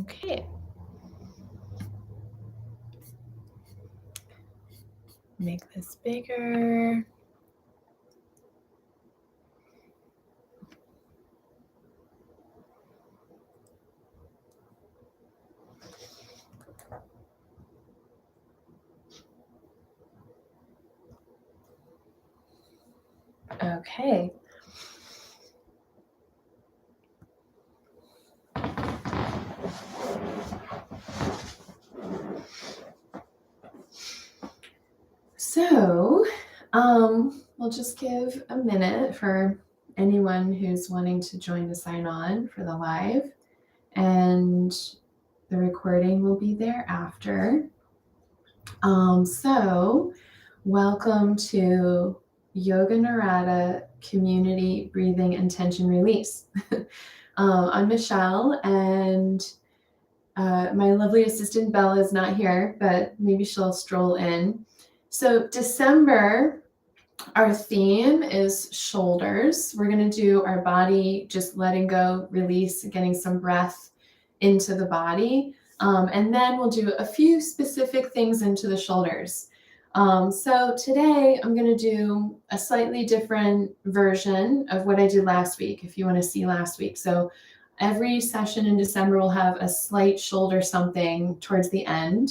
Okay. Make this bigger. Okay. So, we'll just give a minute for anyone who's wanting to join to sign on for the live, and the recording will be there after. So welcome to Yoga Narada Community Breathing Intention Release. I'm Michele, and my lovely assistant Bella is not here, but maybe she'll stroll in. So December, our theme is shoulders. We're going to do our body, just letting go, release, getting some breath into the body. And then we'll do a few specific things into the shoulders. So today I'm going to do a slightly different version of what I did last week, if you want to see last week. So every session in December will have a slight shoulder something towards the end.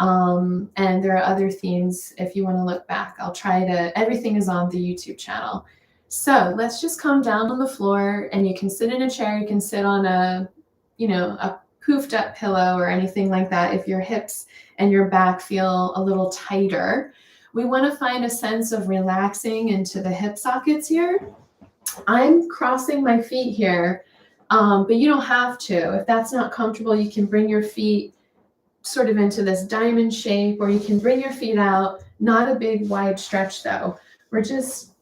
And there are other themes if you want to look back. Everything is on the YouTube channel. So let's just come down on the floor, and you can sit in a chair. You can sit on a poofed up pillow or anything like that if your hips and your back feel a little tighter. We want to find a sense of relaxing into the hip sockets here. I'm crossing my feet here, but you don't have to. If that's not comfortable, you can bring your feet sort of into this diamond shape, or you can bring your feet out. Not a big wide stretch though. We're just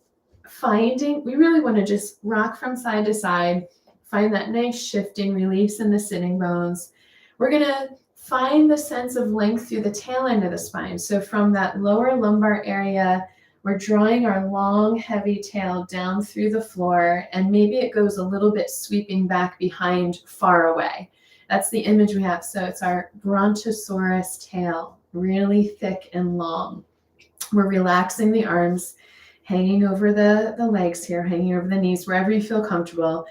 we really want to just rock from side to side, find that nice shifting release in the sitting bones. We're going to find the sense of length through the tail end of the spine. So from that lower lumbar area, we're drawing our long, heavy tail down through the floor, and maybe it goes a little bit sweeping back behind, far away. That's the image we have. So it's our brontosaurus tail, really thick and long. We're relaxing the arms, hanging over the legs here, hanging over the knees, wherever you feel comfortable.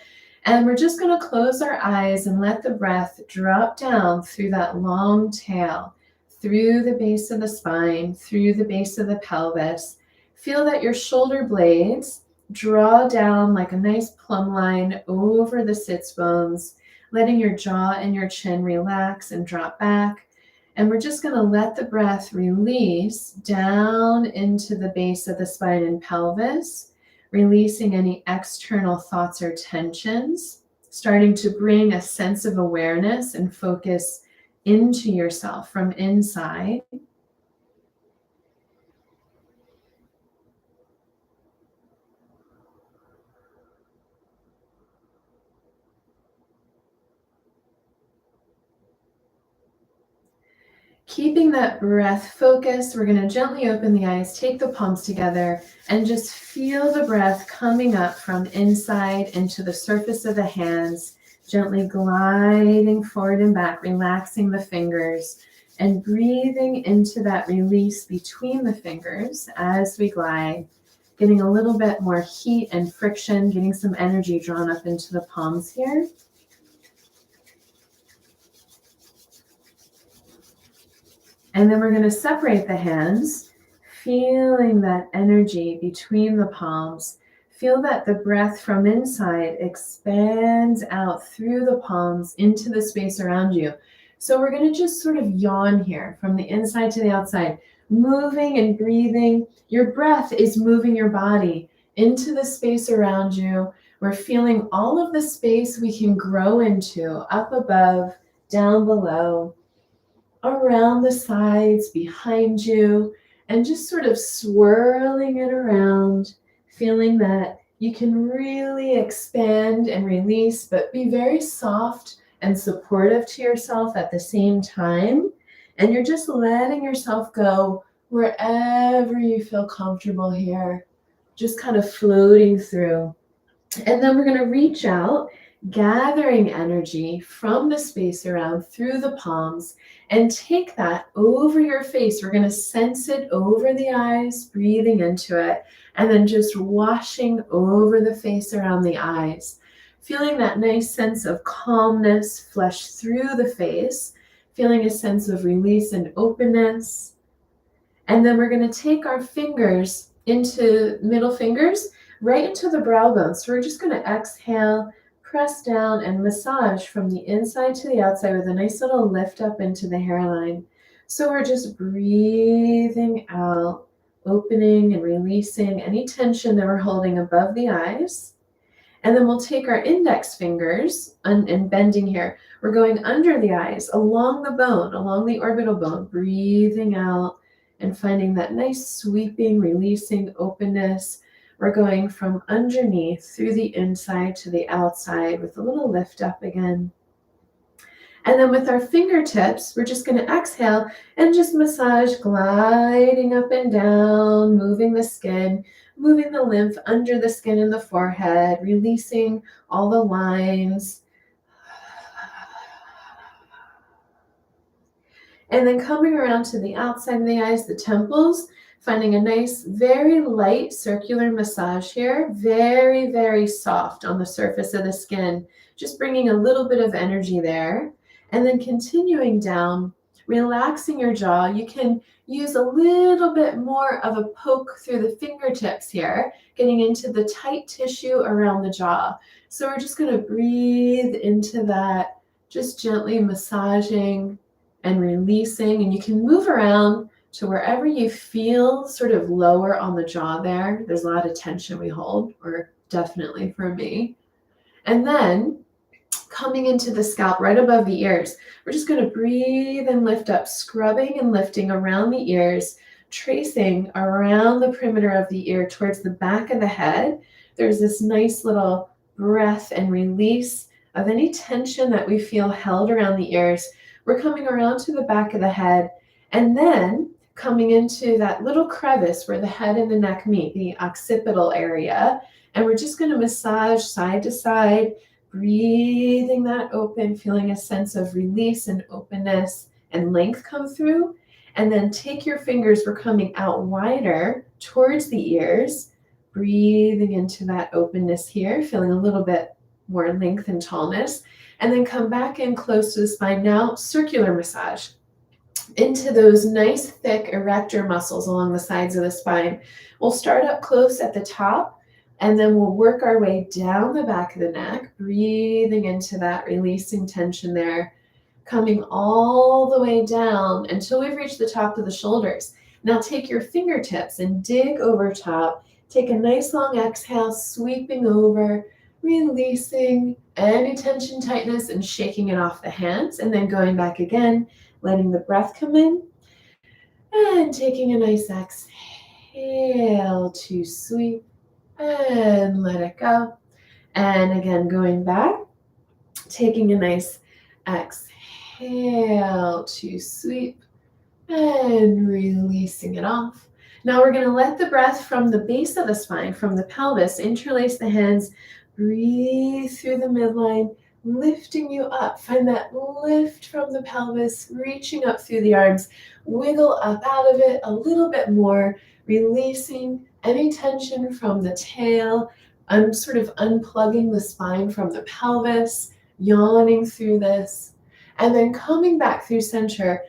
And we're just going to close our eyes and let the breath drop down through that long tail, through the base of the spine, through the base of the pelvis. Feel that your shoulder blades draw down like a nice plumb line over the sits bones, letting your jaw and your chin relax and drop back. And we're just going to let the breath release down into the base of the spine and pelvis, releasing any external thoughts or tensions, starting to bring a sense of awareness and focus into yourself from inside. Keeping that breath focused, we're going to gently open the eyes, take the palms together, and just feel the breath coming up from inside into the surface of the hands, gently gliding forward and back, relaxing the fingers, and breathing into that release between the fingers as we glide, getting a little bit more heat and friction, getting some energy drawn up into the palms here. And then we're going to separate the hands, feeling that energy between the palms. Feel that the breath from inside expands out through the palms into the space around you. So we're going to just sort of yawn here from the inside to the outside, moving and breathing. Your breath is moving your body into the space around you. We're feeling all of the space we can grow into, up above, down below, around the sides, behind you, and just sort of swirling it around, feeling that you can really expand and release, but be very soft and supportive to yourself at the same time. And you're just letting yourself go wherever you feel comfortable here, just kind of floating through. And then we're going to reach out gathering energy from the space around through the palms, and take that over your face. We're going to sense it over the eyes, breathing into it, and then just washing over the face around the eyes, feeling that nice sense of calmness flush through the face, feeling a sense of release and openness. And then we're going to take our fingers into middle fingers right into the brow bone. So we're just going to exhale, press down, and massage from the inside to the outside with a nice little lift up into the hairline. So we're just breathing out, opening and releasing any tension that we're holding above the eyes. And then we'll take our index fingers and bending here. We're going under the eyes, along the bone, along the orbital bone, breathing out and finding that nice sweeping, releasing openness. We're going from underneath through the inside to the outside with a little lift up again. And then with our fingertips, we're just going to exhale and just massage, gliding up and down, moving the skin, moving the lymph under the skin and the forehead, releasing all the lines. And then coming around to the outside of the eyes, the temples, finding a nice, very light circular massage here, very, very soft on the surface of the skin, just bringing a little bit of energy there. And then continuing down, relaxing your jaw. You can use a little bit more of a poke through the fingertips here, getting into the tight tissue around the jaw. So we're just going to breathe into that, just gently massaging and releasing, and you can move around to wherever you feel sort of lower on the jaw there. There's a lot of tension we hold, or definitely for me. And then coming into the scalp right above the ears, we're just going to breathe and lift up, scrubbing and lifting around the ears, tracing around the perimeter of the ear towards the back of the head. There's this nice little breath and release of any tension that we feel held around the ears. We're coming around to the back of the head and then coming into that little crevice where the head and the neck meet, the occipital area. And we're just going to massage side to side, breathing that open, feeling a sense of release and openness and length come through. And then take your fingers, we're coming out wider towards the ears, breathing into that openness here, feeling a little bit more length and tallness. And then come back in close to the spine. Now, circular massage into those nice, thick erector muscles along the sides of the spine. We'll start up close at the top, and then we'll work our way down the back of the neck, breathing into that, releasing tension there, coming all the way down until we've reached the top of the shoulders. Now take your fingertips and dig over top. Take a nice long exhale, sweeping over, releasing any tension, tightness, and shaking it off the hands, and then going back again, letting the breath come in, and taking a nice exhale to sweep, and let it go. And again, going back, taking a nice exhale to sweep, and releasing it off. Now we're going to let the breath from the base of the spine, from the pelvis, interlace the hands, breathe through the midline, lifting you up. Find that lift from the pelvis, reaching up through the arms. Wiggle up out of it a little bit more, releasing any tension from the tail. I'm sort of unplugging the spine from the pelvis, yawning through this, and then coming back through center.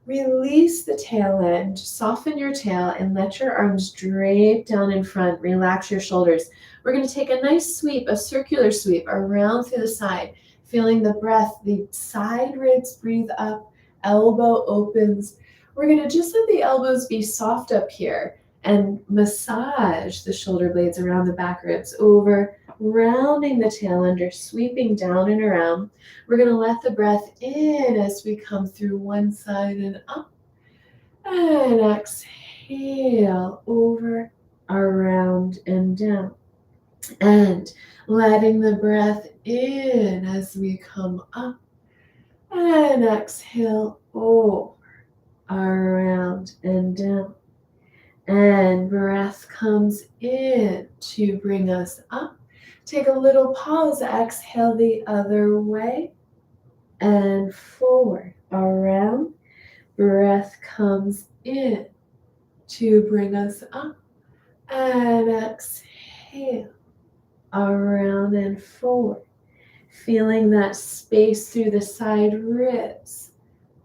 Release the tail end, soften your tail, and let your arms drape down in front. Relax your shoulders. We're going to take a nice sweep, a circular sweep around through the side, feeling the breath, the side ribs breathe up, elbow opens. We're going to just let the elbows be soft up here and massage the shoulder blades around the back ribs over, rounding the tail under, sweeping down and around. We're going to let the breath in as we come through one side and up, and exhale over, around, and down. And letting the breath in as we come up, and exhale over, around, and down. And breath comes in to bring us up. Take a little pause. Exhale the other way and forward, around. Breath comes in to bring us up, and exhale, around and forward. Feeling that space through the side ribs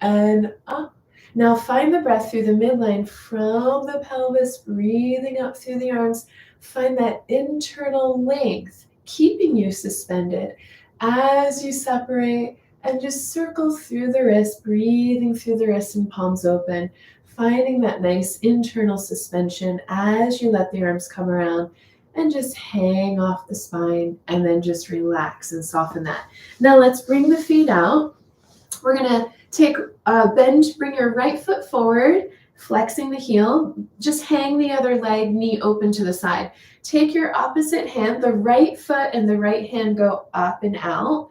and up. Now find the breath through the midline from the pelvis, breathing up through the arms. Find that internal length, keeping you suspended as you separate, and just circle through the wrist, breathing through the wrist and palms open, finding that nice internal suspension as you let the arms come around and just hang off the spine, and then just relax and soften that. Now let's bring the feet out. We're gonna take a bend, bring your right foot forward, flexing the heel. Just hang the other leg, knee open to the side. Take your opposite hand, the right foot and the right hand go up and out.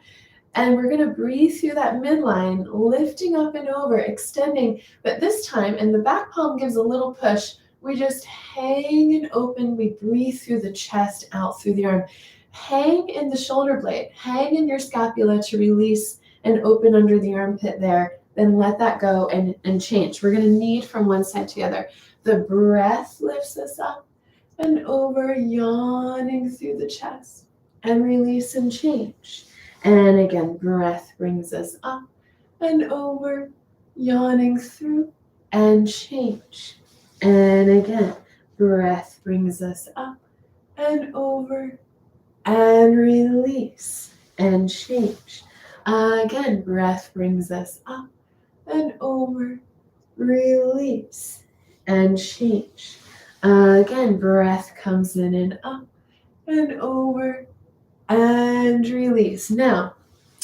And we're gonna breathe through that midline, lifting up and over, extending. But this time, and the back palm gives a little push, we just hang and open. We breathe through the chest, out through the arm. Hang in the shoulder blade, hang in your scapula to release and open under the armpit there. Then let that go and change. We're gonna knead from one side to the other. The breath lifts us up and over, yawning through the chest, and release and change. And again, breath brings us up and over, yawning through and change. And again, breath brings us up and over and release and change. Again, breath brings us up and over, release and change. Again, breath comes in and up and over and release. Now,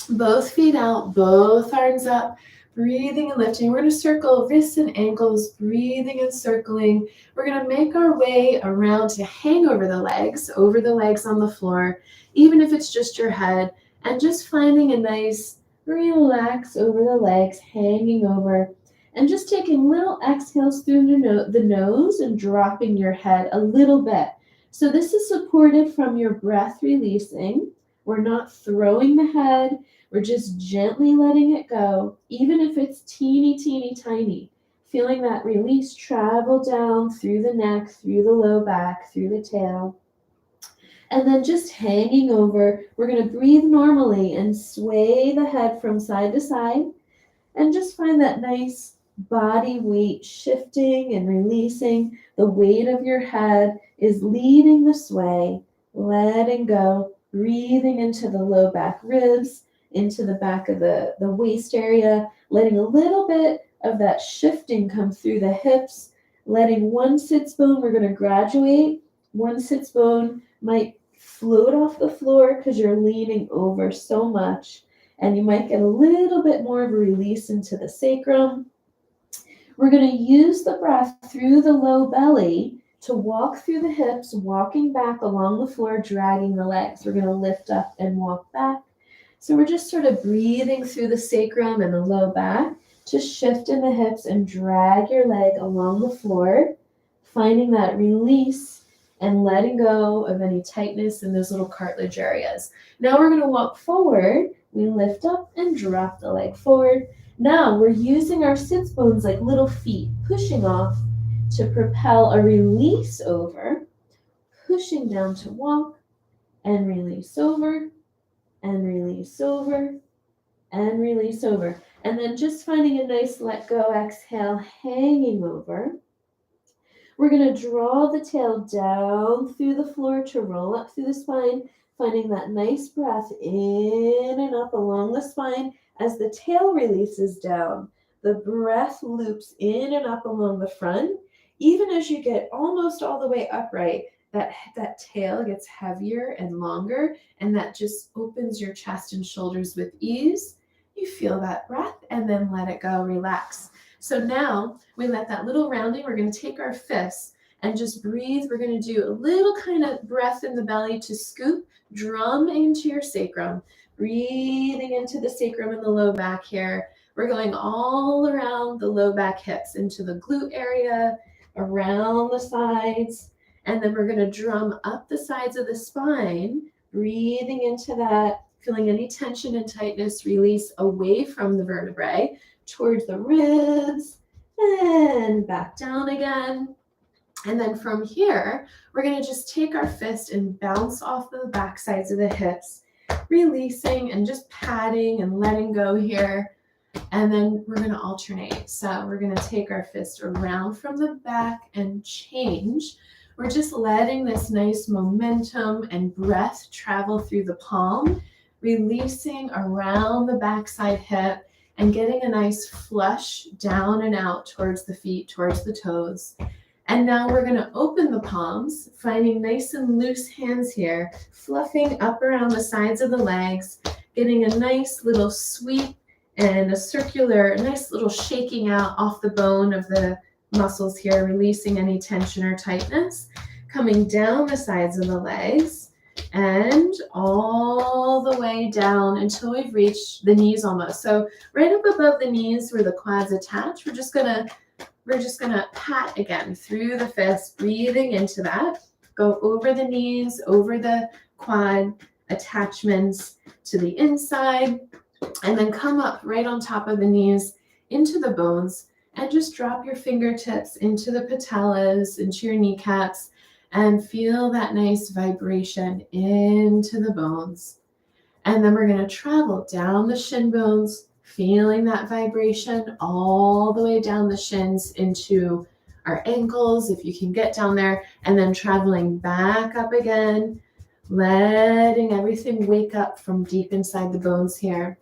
both feet out, both arms up, breathing and lifting. We're going to circle wrists and ankles, breathing and circling. We're going to make our way around to hang over the legs on the floor, even if it's just your head, and just finding a nice relax over the legs, hanging over, and just taking little exhales through the nose and dropping your head a little bit. So this is supported from your breath releasing. We're not throwing the head. We're just gently letting it go, even if it's teeny, teeny, tiny. Feeling that release travel down through the neck, through the low back, through the tail. And then just hanging over. We're going to breathe normally and sway the head from side to side. And just find that nice body weight shifting and releasing. The weight of your head is leading the sway, letting go, breathing into the low back ribs, into the back of the waist area, letting a little bit of that shifting come through the hips, letting one sits bone, we're going to graduate. One sits bone might float off the floor because you're leaning over so much, and you might get a little bit more of a release into the sacrum. We're going to use the breath through the low belly to walk through the hips, walking back along the floor, dragging the legs. We're going to lift up and walk back. So we're just sort of breathing through the sacrum and the low back to shift in the hips and drag your leg along the floor, finding that release and letting go of any tightness in those little cartilage areas. Now we're going to walk forward. We lift up and drop the leg forward. Now we're using our sits bones like little feet, pushing off to propel a release over, pushing down to walk, and release over, and release over, and release over. And then just finding a nice let go exhale, hanging over. We're going to draw the tail down through the floor to roll up through the spine, finding that nice breath in and up along the spine. As the tail releases down, the breath loops in and up along the front. Even as you get almost all the way upright, that tail gets heavier and longer, and that just opens your chest and shoulders with ease. You feel that breath and then let it go, relax. So now we let that little rounding, we're going to take our fists and just breathe. We're going to do a little kind of breath in the belly to scoop, drum into your sacrum, breathing into the sacrum and the low back here. We're going all around the low back hips, into the glute area, around the sides, and then we're going to drum up the sides of the spine, breathing into that, feeling any tension and tightness release away from the vertebrae towards the ribs and back down again. And then from here, we're going to just take our fist and bounce off the back sides of the hips, releasing and just patting and letting go here. And then we're going to alternate. So we're going to take our fist around from the back and change. We're just letting this nice momentum and breath travel through the palm, releasing around the backside hip and getting a nice flush down and out towards the feet, towards the toes. And now we're going to open the palms, finding nice and loose hands here, fluffing up around the sides of the legs, getting a nice little sweep and a circular, nice little shaking out off the bone of the muscles here, releasing any tension or tightness, coming down the sides of the legs and all the way down until we've reached the knees almost. So right up above the knees where the quads attach, we're just gonna pat again through the fist, breathing into that. Go over the knees, over the quad attachments to the inside, and then come up right on top of the knees into the bones, and just drop your fingertips into the patellas, into your kneecaps, and feel that nice vibration into the bones. And then we're going to travel down the shin bones, feeling that vibration all the way down the shins into our ankles, if you can get down there, and then traveling back up again, letting everything wake up from deep inside the bones here.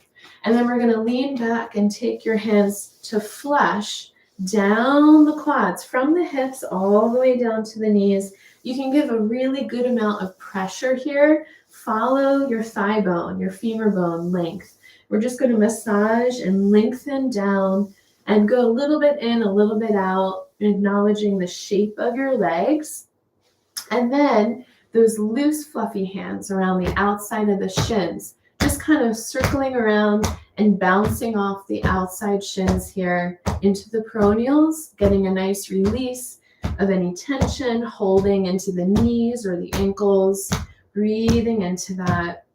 And then we're going to lean back and take your hands to flush down the quads from the hips all the way down to the knees. You can give a really good amount of pressure here. Follow your thigh bone, your femur bone length. We're just going to massage and lengthen down and go a little bit in, a little bit out, acknowledging the shape of your legs. And then those loose, fluffy hands around the outside of the shins, just kind of circling around and bouncing off the outside shins here into the peroneals, getting a nice release of any tension, holding into the knees or the ankles, breathing into that.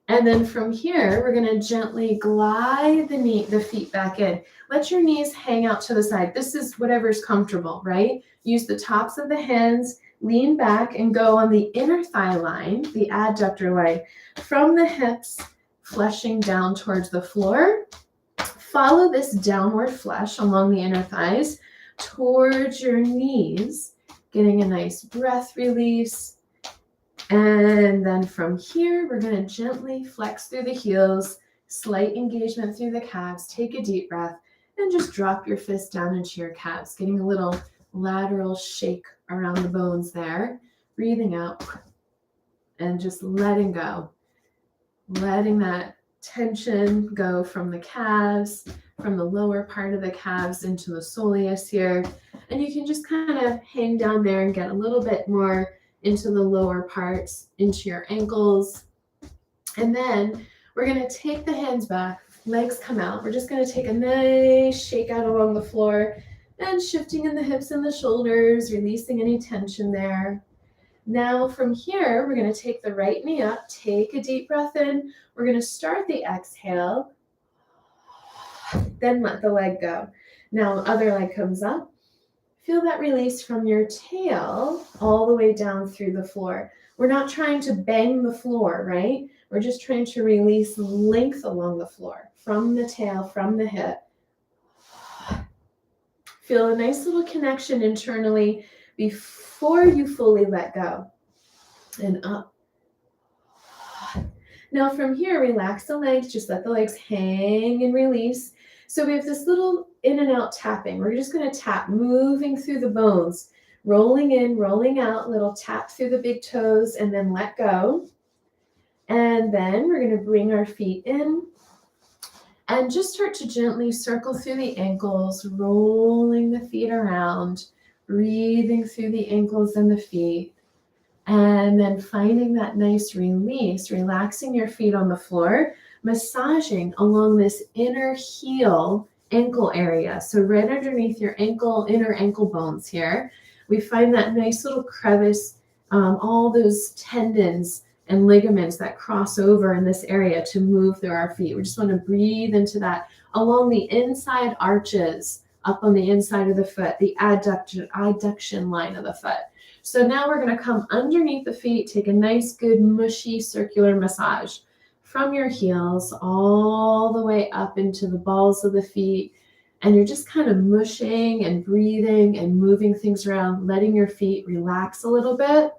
And then from here, we're going to gently glide the feet back in. Let your knees hang out to the side. This is whatever's comfortable, right? Use the tops of the hands, lean back and go on the inner thigh line, the adductor line, from the hips, flushing down towards the floor. Follow this downward flush along the inner thighs towards your knees, getting a nice breath release. And then from here, we're going to gently flex through the heels, slight engagement through the calves. Take a deep breath and just drop your fist down into your calves, getting a little lateral shake around the bones there. Breathing out and just letting go. Letting that tension go from the calves, from the lower part of the calves into the soleus here. And you can just kind of hang down there and get a little bit more into the lower parts, into your ankles. And then we're going to take the hands back, legs come out. We're just going to take a nice shake out along the floor and shifting in the hips and the shoulders, releasing any tension there. Now from here, we're going to take the right knee up, take a deep breath in. We're going to start the exhale, then let the leg go. Now other leg comes up. Feel that release from your tail all the way down through the floor. We're not trying to bang the floor, right? We're just trying to release length along the floor, from the tail, from the hip. Feel a nice little connection internally before you fully let go. And up. Now from here, relax the legs. Just let the legs hang and release. So we have this little in and out tapping. We're just going to tap, moving through the bones, rolling in, rolling out, little tap through the big toes, and then let go. And then we're going to bring our feet in and just start to gently circle through the ankles, rolling the feet around, breathing through the ankles and the feet. And then finding that nice release, relaxing your feet on the floor, massaging along this inner heel ankle area. So right underneath your ankle, inner ankle bones here, we find that nice little crevice, all those tendons and ligaments that cross over in this area to move through our feet. We just want to breathe into that along the inside arches, up on the inside of the foot, the adduction line of the foot. So now we're going to come underneath the feet, take a nice, good, mushy, circular massage from your heels all the way up into the balls of the feet. And you're just kind of mushing and breathing and moving things around, letting your feet relax a little bit.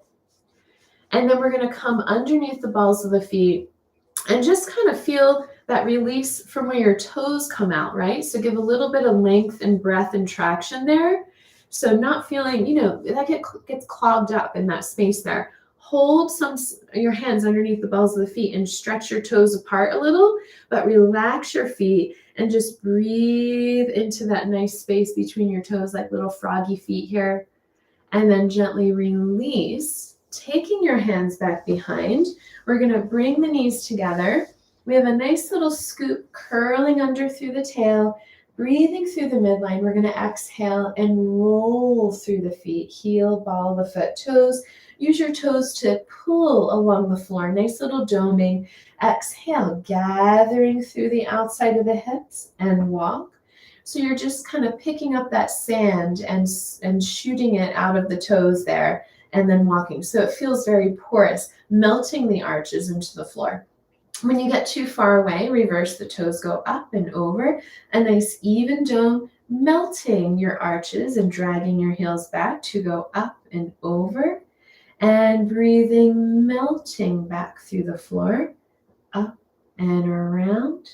And then we're going to come underneath the balls of the feet and just kind of feel that release from where your toes come out, right? So give a little bit of length and breath and traction there. So not feeling, that gets clogged up in that space there. Hold your hands underneath the balls of the feet and stretch your toes apart a little, but relax your feet and just breathe into that nice space between your toes, like little froggy feet here. And then gently release, taking your hands back behind. We're going to bring the knees together. We have a nice little scoop curling under through the tail, breathing through the midline. We're going to exhale and roll through the feet, heel, ball of the foot, toes. Use your toes to pull along the floor, nice little doming. Exhale, gathering through the outside of the hips and walk. So you're just kind of picking up that sand and shooting it out of the toes there and then walking. So it feels very porous, melting the arches into the floor. When you get too far away, reverse the toes, go up and over, a nice even dome, melting your arches and dragging your heels back to go up and over, and breathing, melting back through the floor, up and around,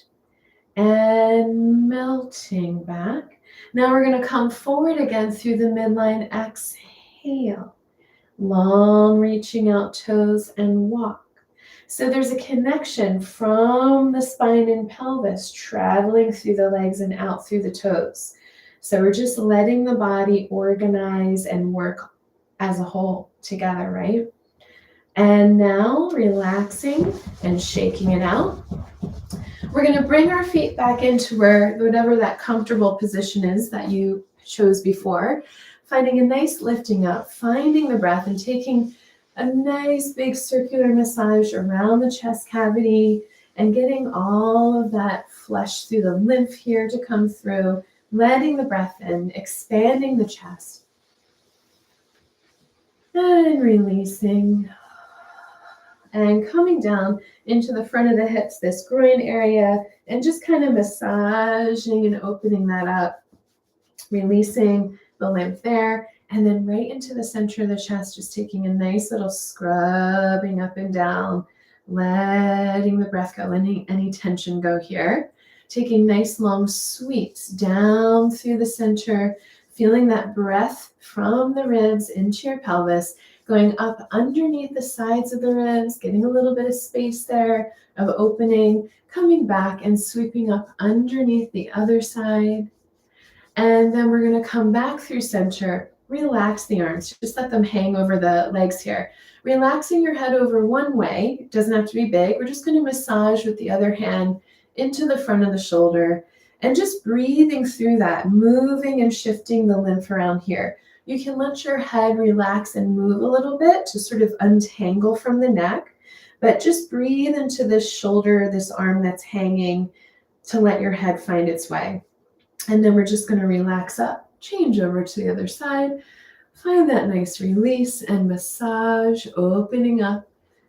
and melting back. Now we're going to come forward again through the midline, exhale, long reaching out toes and walk. So there's a connection from the spine and pelvis traveling through the legs and out through the toes. So we're just letting the body organize and work as a whole together, right? And now relaxing and shaking it out. We're going to bring our feet back into whatever that comfortable position is that you chose before, finding a nice lifting up, finding the breath and taking a nice big circular massage around the chest cavity and getting all of that flush through the lymph here to come through, letting the breath in, expanding the chest and releasing and coming down into the front of the hips, this groin area, and just kind of massaging and opening that up, releasing the lymph there. And then right into the center of the chest, just taking a nice little scrubbing up and down, letting the breath go, any tension go here. Taking nice long sweeps down through the center, feeling that breath from the ribs into your pelvis, going up underneath the sides of the ribs, getting a little bit of space there of opening, coming back and sweeping up underneath the other side. And then we're going to come back through center. Relax the arms, just let them hang over the legs here. Relaxing your head over one way, it doesn't have to be big. We're just going to massage with the other hand into the front of the shoulder and just breathing through that, moving and shifting the lymph around here. You can let your head relax and move a little bit to sort of untangle from the neck, but just breathe into this shoulder, this arm that's hanging to let your head find its way. And then we're just going to relax up. Change over to the other side, find that nice release and massage, opening up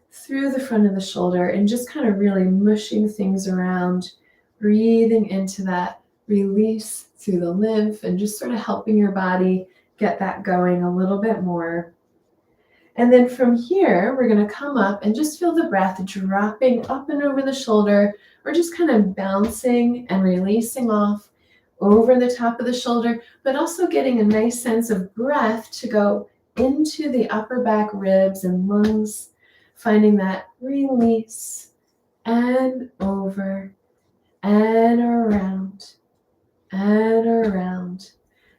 through the front of the shoulder and just kind of really mushing things around, breathing into that release through the lymph and just sort of helping your body get that going a little bit more. And then from here, we're going to come up and just feel the breath dropping up and over the shoulder or just kind of bouncing and releasing off over the top of the shoulder, but also getting a nice sense of breath to go into the upper back ribs and lungs, finding that release and over and around and around.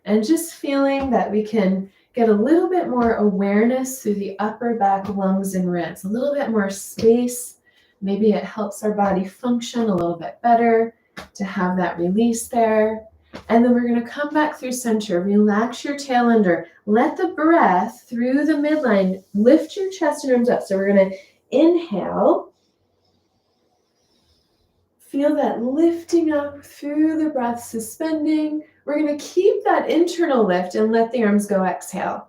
And just feeling that we can get a little bit more awareness through the upper back, lungs, and ribs, a little bit more space. Maybe it helps our body function a little bit better to have that release there. And then we're going to come back through center. Relax your tail under. Let the breath through the midline lift your chest and arms up. So we're going to Inhale. Feel that lifting up through the breath, suspending. We're going to keep that internal lift and let the arms go. Exhale.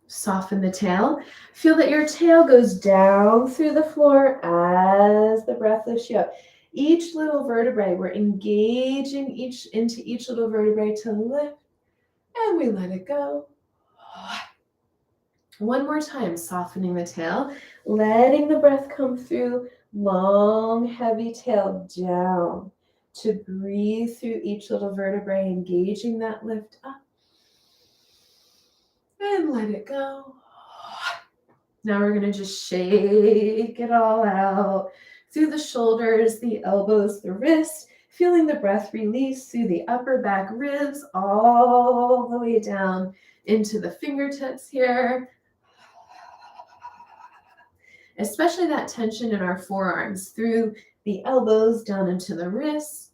Soften the tail. Feel that your tail goes down through the floor as the breath lifts you up. Each little vertebrae, we're engaging into each little vertebrae to lift, and we let it go. One more time, softening the tail, letting the breath come through, long, heavy tail down to breathe through each little vertebrae, engaging that lift up, and let it go. Now we're going to just shake it all out through the shoulders, the elbows, the wrists, feeling the breath release through the upper back ribs all the way down into the fingertips here. Especially that tension in our forearms through the elbows down into the wrists.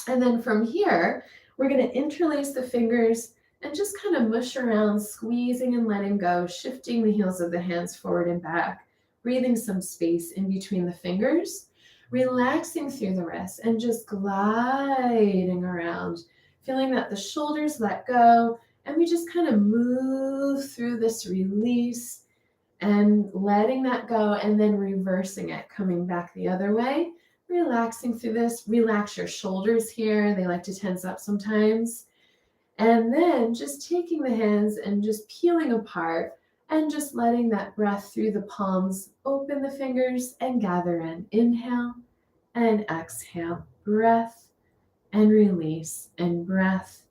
And then from here, we're going to interlace the fingers and just kind of mush around, squeezing and letting go, shifting the heels of the hands forward and back, breathing some space in between the fingers, relaxing through the wrists and just gliding around, feeling that the shoulders let go, and we just kind of move through this release and letting that go, and then reversing it, coming back the other way, relaxing through this. Relax your shoulders here. They like to tense up sometimes. And then just taking the hands and just peeling apart and just letting that breath through the palms, open the fingers and gather in. Inhale and exhale. Breath and release, and breath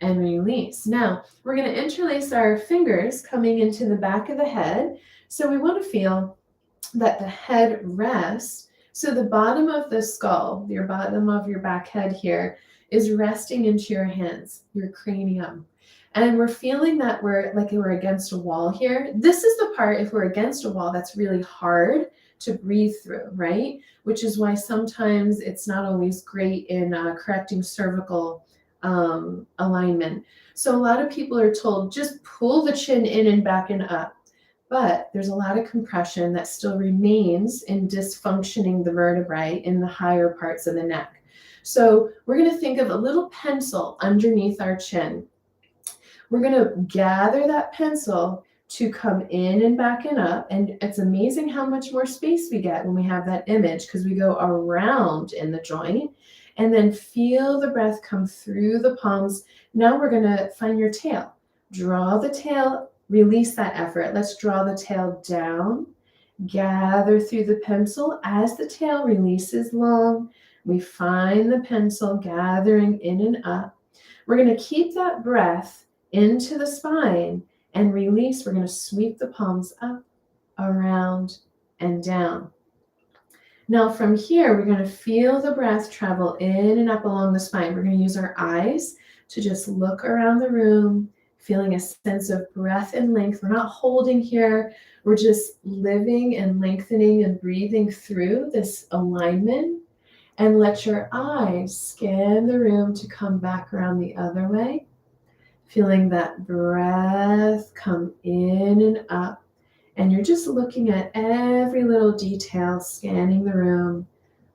and release. Now, we're going to interlace our fingers coming into the back of the head. So we want to feel that the head rests. So the bottom of the skull, your bottom of your back head here, is resting into your hands, your cranium. And we're feeling that we're against a wall here. This is the part, if we're against a wall, that's really hard to breathe through, right? Which is why sometimes it's not always great in correcting cervical alignment. So a lot of people are told, just pull the chin in and back and up. But there's a lot of compression that still remains in dysfunctioning the vertebrae in the higher parts of the neck. So we're going to think of a little pencil underneath our chin. We're going to gather that pencil to come in and back and up. And it's amazing how much more space we get when we have that image, because we go around in the joint. And then feel the breath come through the palms. Now we're going to find your tail. Draw the tail, release that effort. Let's draw the tail down. Gather through the pencil as the tail releases long. We find the pencil gathering in and up. We're going to keep that breath into the spine and release. We're going to sweep the palms up, around, and down. Now from here, we're going to feel the breath travel in and up along the spine. We're going to use our eyes to just look around the room, feeling a sense of breath and length. We're not holding here. We're just living and lengthening and breathing through this alignment. And let your eyes scan the room to come back around the other way. Feeling that breath come in and up. And you're just looking at every little detail, scanning the room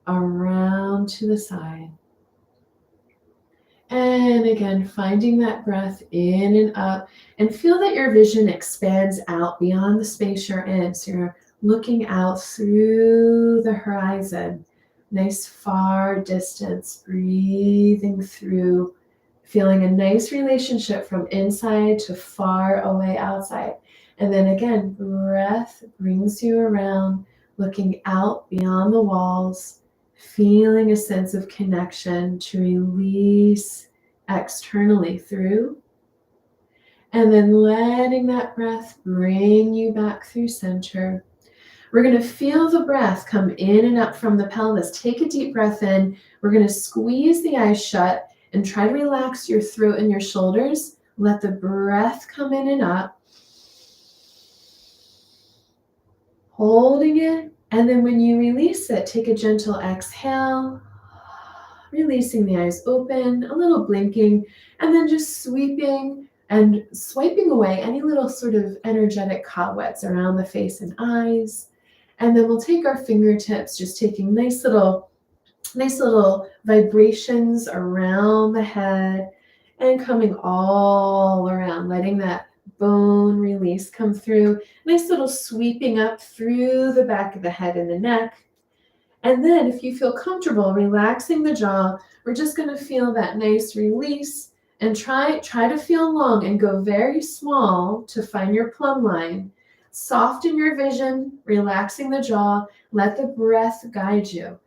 around to the side. And again, finding that breath in and up, and feel that your vision expands out beyond the space you're in. So you're looking out through the horizon, nice far distance, breathing through, feeling a nice relationship from inside to far away outside. And then again, breath brings you around, looking out beyond the walls, feeling a sense of connection to release externally through. And then letting that breath bring you back through center. We're going to feel the breath come in and up from the pelvis. Take a deep breath in. We're going to squeeze the eyes shut and try to relax your throat and your shoulders. Let the breath come in and up. Holding it, and then when you release it, take a gentle exhale, releasing the eyes open, a little blinking, and then just sweeping and swiping away any little sort of energetic cobwebs around the face and eyes. And then we'll take our fingertips, just taking nice little vibrations around the head and coming all around, letting that bone release come through. Nice little sweeping up through the back of the head and the neck. And then if you feel comfortable relaxing the jaw, we're just going to feel that nice release and try to feel long and go very small to find your plumb line. Soften your vision, relaxing the jaw, let the breath guide you.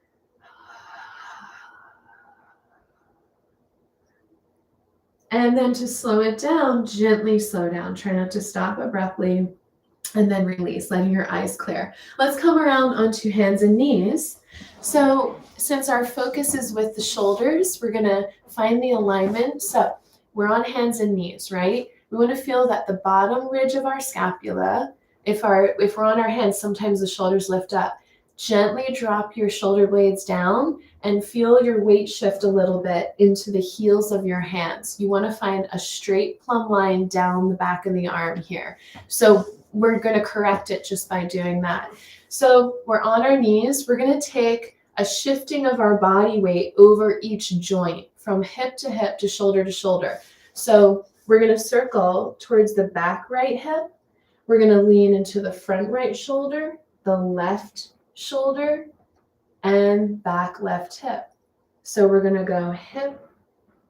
And then to slow it down, gently slow down. Try not to stop abruptly, and then release, letting your eyes clear. Let's come around onto hands and knees. So since our focus is with the shoulders, we're gonna find the alignment. So we're on hands and knees, right? We wanna feel that the bottom ridge of our scapula, if we're on our hands, sometimes the shoulders lift up. Gently drop your shoulder blades down and feel your weight shift a little bit into the heels of your hands. You wanna find a straight plumb line down the back of the arm here. So we're going to correct it just by doing that. So we're on our knees. We're going to take a shifting of our body weight over each joint from hip to shoulder to shoulder. So we're going to circle towards the back right hip. We're going to lean into the front right shoulder, the left shoulder, and back left hip. So we're going to go hip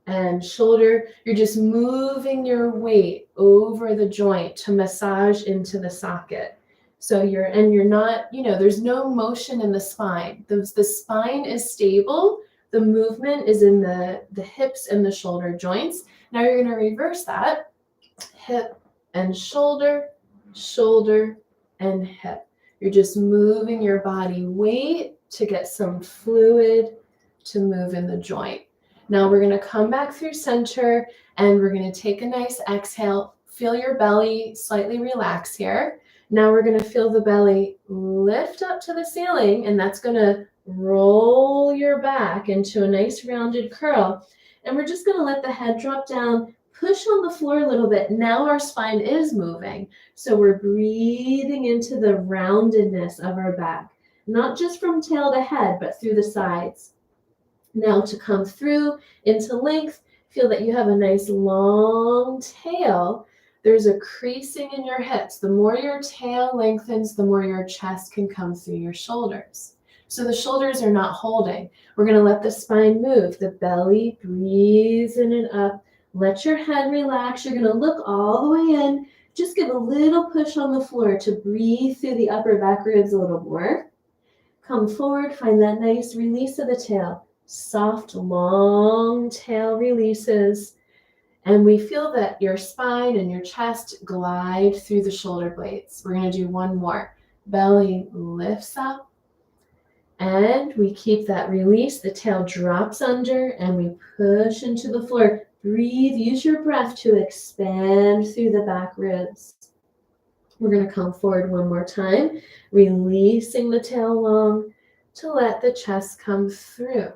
and shoulder. You're just moving your weight over the joint to massage into the socket. So you're not, there's no motion in the spine. The spine is stable. The movement is in the hips and the shoulder joints. Now you're going to reverse that. Hip and shoulder, shoulder and hip. You're just moving your body weight to get some fluid to move in the joint. Now we're going to come back through center and we're going to take a nice exhale. Feel your belly slightly relax here. Now we're going to feel the belly lift up to the ceiling, and that's going to roll your back into a nice rounded curl. And we're just going to let the head drop down, push on the floor a little bit. Now our spine is moving. So we're breathing into the roundedness of our back, not just from tail to head, but through the sides. Now to come through into length, feel that you have a nice long tail. There's a creasing in your hips. The more your tail lengthens, the more your chest can come through your shoulders. So the shoulders are not holding. We're going to let the spine move. The belly breathes in and up. Let your head relax. You're going to look all the way in. Just give a little push on the floor to breathe through the upper back ribs a little more. Come forward. Find that nice release of the tail. Soft, long tail releases. And we feel that your spine and your chest glide through the shoulder blades. We're going to do one more. Belly lifts up. And we keep that release. The tail drops under and we push into the floor. Breathe. Use your breath to expand through the back ribs. We're going to come forward one more time, releasing the tail long to let the chest come through.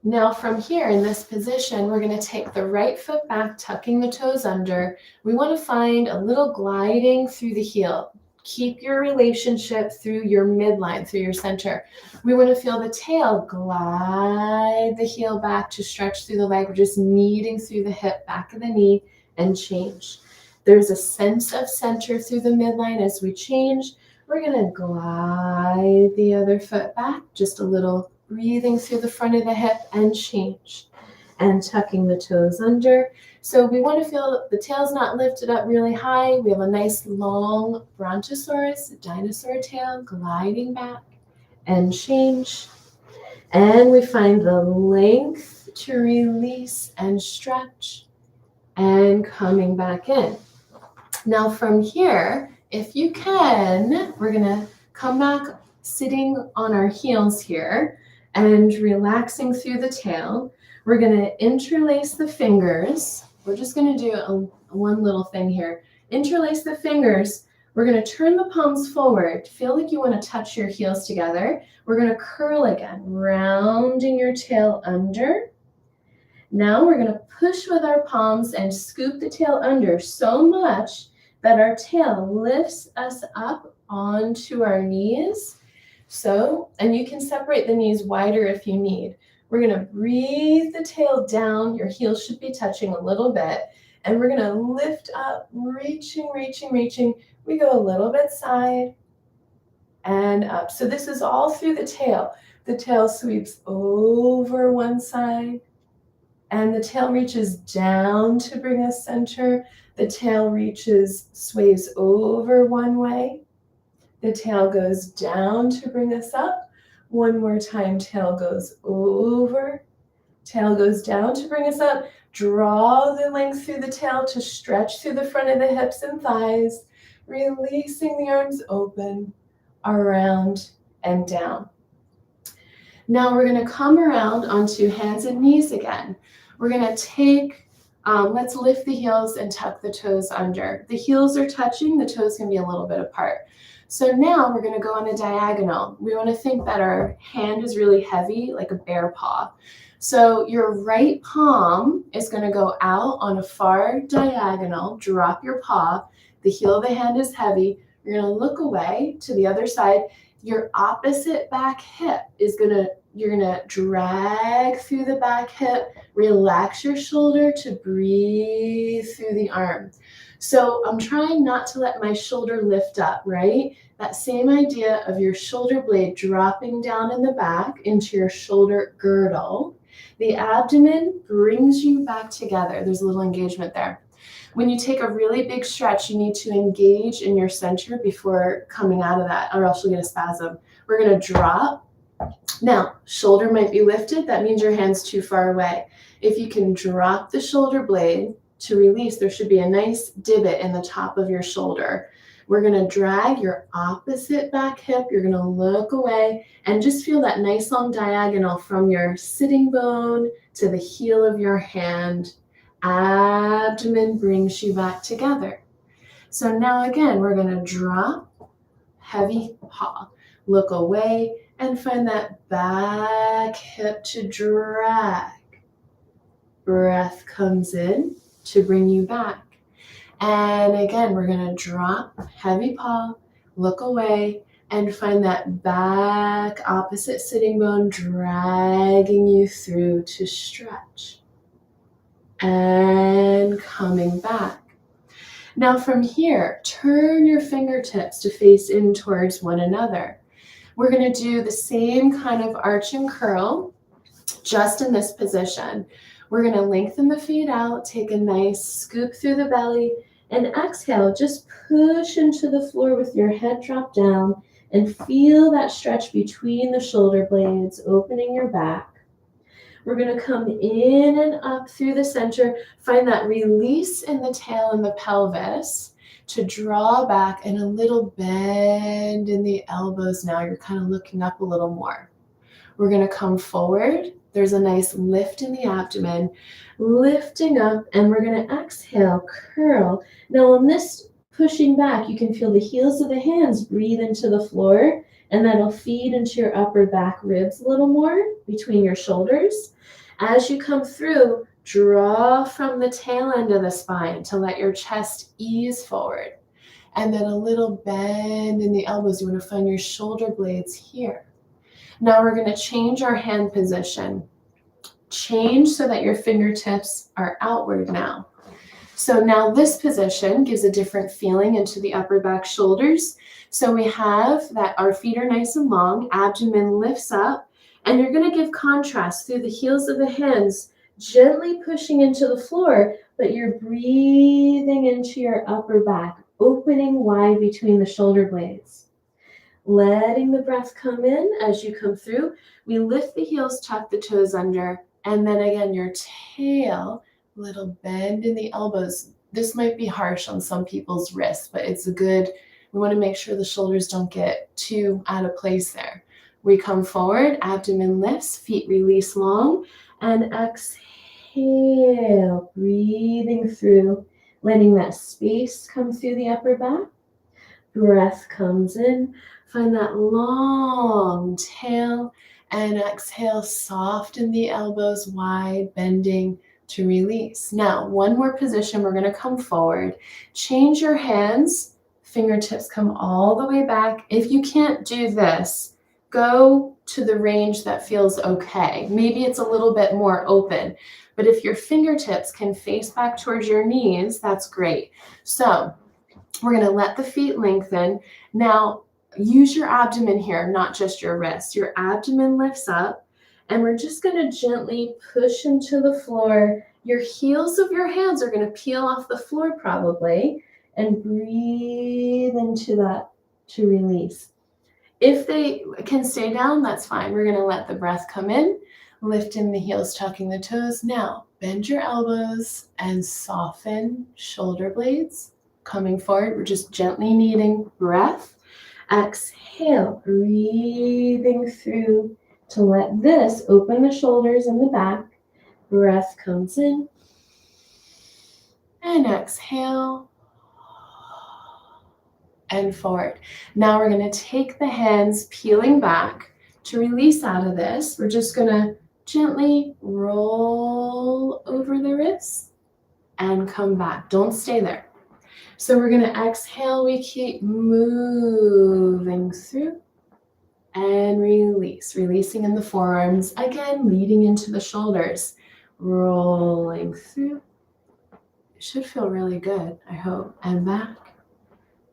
Now from here in this position, we're going to take the right foot back, tucking the toes under. We want to find a little gliding through the heel. Keep your relationship through your midline, through your center. We want to feel the tail glide the heel back to stretch through the leg. We're just kneading through the hip, back of the knee, and change. There's a sense of center through the midline as we change. We're going to glide the other foot back, just a little breathing through the front of the hip and change. And tucking the toes under. So we want to feel the tail's not lifted up really high. We have a nice long brontosaurus, dinosaur tail, gliding back and change. And we find the length to release and stretch and coming back in. Now from here, if you can, we're going to come back sitting on our heels here and relaxing through the tail. We're going to interlace the fingers. We're just going to do one little thing here. Interlace the fingers. We're going to turn the palms forward. Feel like you want to touch your heels together. We're going to curl again, rounding your tail under. Now we're going to push with our palms and scoop the tail under so much that our tail lifts us up onto our knees. So, and you can separate the knees wider if you need. We're going to breathe the tail down. Your heels should be touching a little bit. And we're going to lift up, reaching, reaching, reaching. We go a little bit side and up. So this is all through the tail. The tail sweeps over one side, and the tail reaches down to bring us center. The tail reaches, sways over one way. The tail goes down to bring us up. One more time, tail goes over. Tail goes down to bring us up. Draw the length through the tail to stretch through the front of the hips and thighs, releasing the arms open, around and down. Now we're going to come around onto hands and knees again. We're going to take, let's lift the heels and tuck the toes under. The heels are touching, the toes can be a little bit apart. So now we're going to go on a diagonal. We want to think that our hand is really heavy, like a bear paw. So your right palm is going to go out on a far diagonal, drop your paw. The heel of the hand is heavy. You're going to look away to the other side. Your opposite back hip is you're gonna drag through the back hip, relax your shoulder to breathe through the arm. So I'm trying not to let my shoulder lift up, right? That same idea of your shoulder blade dropping down in the back into your shoulder girdle. The abdomen brings you back together. There's a little engagement there. When you take a really big stretch, you need to engage in your center before coming out of that, or else you'll get a spasm. We're going to drop. Now, shoulder might be lifted. That means your hand's too far away. If you can drop the shoulder blade to release, there should be a nice divot in the top of your shoulder. We're going to drag your opposite back hip. You're going to look away and just feel that nice long diagonal from your sitting bone to the heel of your hand. Abdomen brings you back together. So now again, we're going to drop, heavy paw, look away, and find that back hip to drag. Breath comes in to bring you back. And again, we're going to drop, heavy paw, look away, and find that back opposite sitting bone dragging you through to stretch. And coming back. Now from here, turn your fingertips to face in towards one another. We're going to do the same kind of arch and curl, just in this position. We're going to lengthen the feet out, take a nice scoop through the belly, and exhale, just push into the floor with your head dropped down and feel that stretch between the shoulder blades, opening your back. We're going to come in and up through the center, find that release in the tail and the pelvis to draw back and a little bend in the elbows. Now you're kind of looking up a little more. We're going to come forward. There's a nice lift in the abdomen, lifting up, and we're going to exhale, curl. Now on this pushing back, you can feel the heels of the hands breathe into the floor, and that'll feed into your upper back ribs a little more between your shoulders. As you come through, draw from the tail end of the spine to let your chest ease forward. And then a little bend in the elbows. You want to find your shoulder blades here. Now we're going to change our hand position. Change so that your fingertips are outward now. So now this position gives a different feeling into the upper back shoulders. So we have that our feet are nice and long, abdomen lifts up, and you're going to give contrast through the heels of the hands, gently pushing into the floor, but you're breathing into your upper back, opening wide between the shoulder blades. Letting the breath come in as you come through. We lift the heels, tuck the toes under, and then again, your tail, little bend in the elbows. This might be harsh on some people's wrists, but it's a good, we want to make sure the shoulders don't get too out of place there. We come forward, abdomen lifts, feet release long, and exhale, breathing through, letting that space come through the upper back. Breath comes in, find that long tail, And exhale, soften the elbows wide, bending to release. Now, one more position, we're gonna come forward. Change your hands, fingertips come all the way back. If you can't do this, go to the range that feels okay. Maybe it's a little bit more open, but if your fingertips can face back towards your knees, that's great. So we're gonna let the feet lengthen. Now, use your abdomen here, not just your wrist. Your abdomen lifts up, and we're just gonna gently push into the floor. Your heels of your hands are gonna peel off the floor probably, and breathe into that to release. If they can stay down, that's fine. We're gonna let the breath come in, lifting the heels, tucking the toes. Now, bend your elbows and soften shoulder blades. Coming forward, we're just gently kneading breath. Exhale, breathing through to let this open the shoulders and the back. Breath comes in. And exhale. And forward. Now we're going to take the hands peeling back to release out of this. We're just going to gently roll over the wrists and come back. Don't stay there. So we're going to exhale. We keep moving through and release. Releasing in the forearms. Again, leading into the shoulders. Rolling through. It should feel really good, I hope. And back.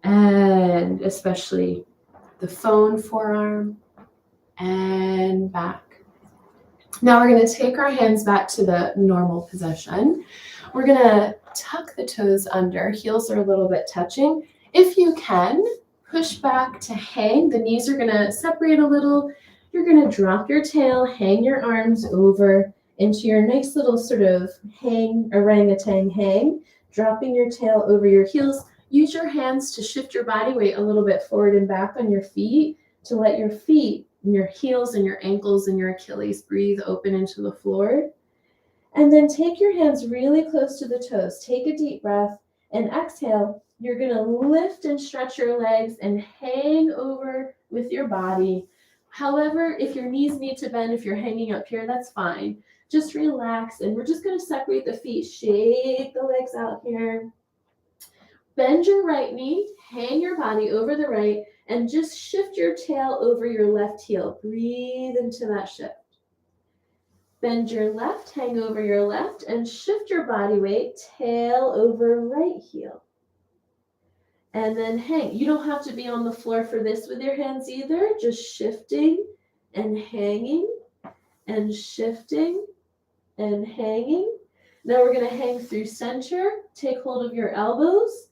And especially the phone forearm and back. Now we're going to take our hands back to the normal position. We're going to tuck the toes under. Heels are a little bit touching. If you can, push back to hang. The knees are going to separate a little. You're going to drop your tail, hang your arms over into your nice little sort of hang, orangutan hang, dropping your tail over your heels. Use your hands to shift your body weight a little bit forward and back on your feet to let your feet and your heels and your ankles and your Achilles breathe open into the floor. And then take your hands really close to the toes. Take a deep breath and exhale. You're going to lift and stretch your legs and hang over with your body. However, if your knees need to bend, if you're hanging up here, that's fine. Just relax, and we're just going to separate the feet. Shake the legs out here. Bend your right knee, hang your body over the right, and just shift your tail over your left heel. Breathe into that shift. Bend your left, hang over your left, and shift your body weight, tail over right heel. And then hang. You don't have to be on the floor for this with your hands either. Just shifting and hanging and shifting and hanging. Now we're going to hang through center. Take hold of your elbows.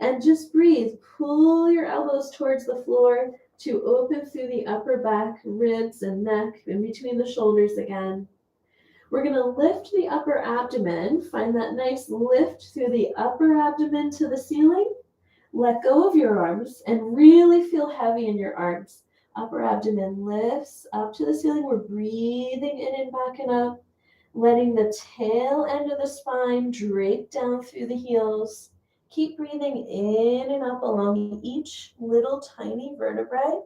And just breathe. Pull your elbows towards the floor to open through the upper back, ribs, and neck, in between the shoulders again. We're going to lift the upper abdomen. Find that nice lift through the upper abdomen to the ceiling. Let go of your arms and really feel heavy in your arms. Upper abdomen lifts up to the ceiling. We're breathing in and back and up, letting the tail end of the spine drape down through the heels. Keep breathing in and up along each little tiny vertebrae.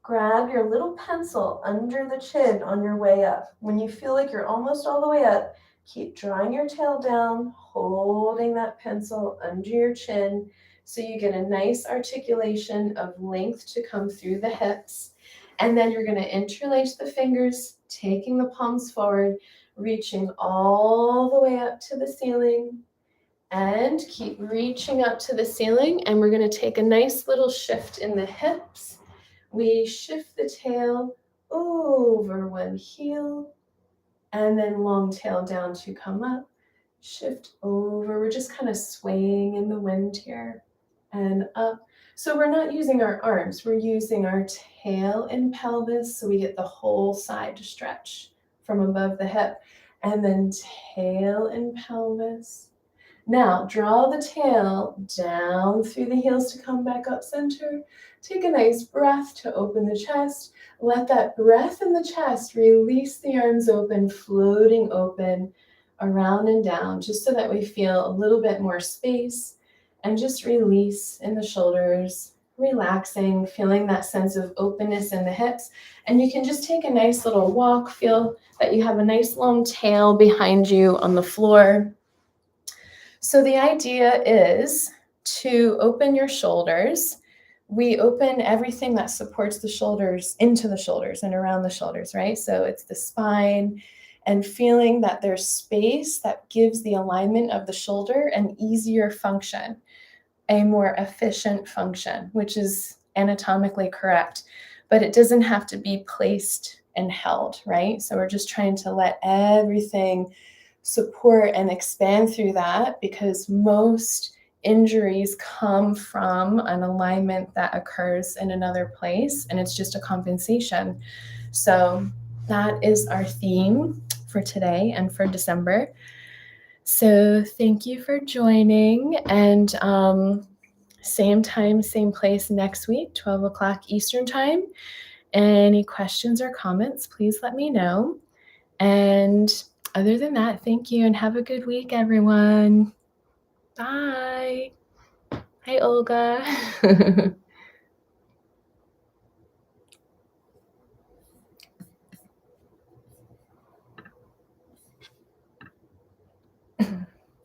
Grab your little pencil under the chin on your way up. When you feel like you're almost all the way up, keep drawing your tail down, holding that pencil under your chin so you get a nice articulation of length to come through the hips. And then you're going to interlace the fingers, taking the palms forward, reaching all the way up to the ceiling. And keep reaching up to the ceiling, and we're going to take a nice little shift in the hips. We shift the tail over one heel, and then long tail down to come up. Shift over. We're just kind of swaying in the wind here and up. So we're not using our arms. We're using our tail and pelvis so we get the whole side to stretch from above the hip. And then tail and pelvis. Now, draw the tail down through the heels to come back up center. Take a nice breath to open the chest. Let that breath in the chest release the arms open, floating open around and down, just so that we feel a little bit more space, and just release in the shoulders relaxing, feeling that sense of openness in the hips. And you can just take a nice little walk, feel that you have a nice long tail behind you on the floor. So the idea is to open your shoulders. We open everything that supports the shoulders into the shoulders and around the shoulders, right? So it's the spine and feeling that there's space that gives the alignment of the shoulder an easier function, a more efficient function, which is anatomically correct, but it doesn't have to be placed and held, right? So we're just trying to let everything support and expand through that, because most injuries come from an alignment that occurs in another place, and it's just a compensation. So that is our theme for today and for December. So thank you for joining, and same time, same place next week, 12 o'clock Eastern time. Any questions or comments, please let me know. And other than that, thank you and have a good week, everyone. Bye. Hi, Olga.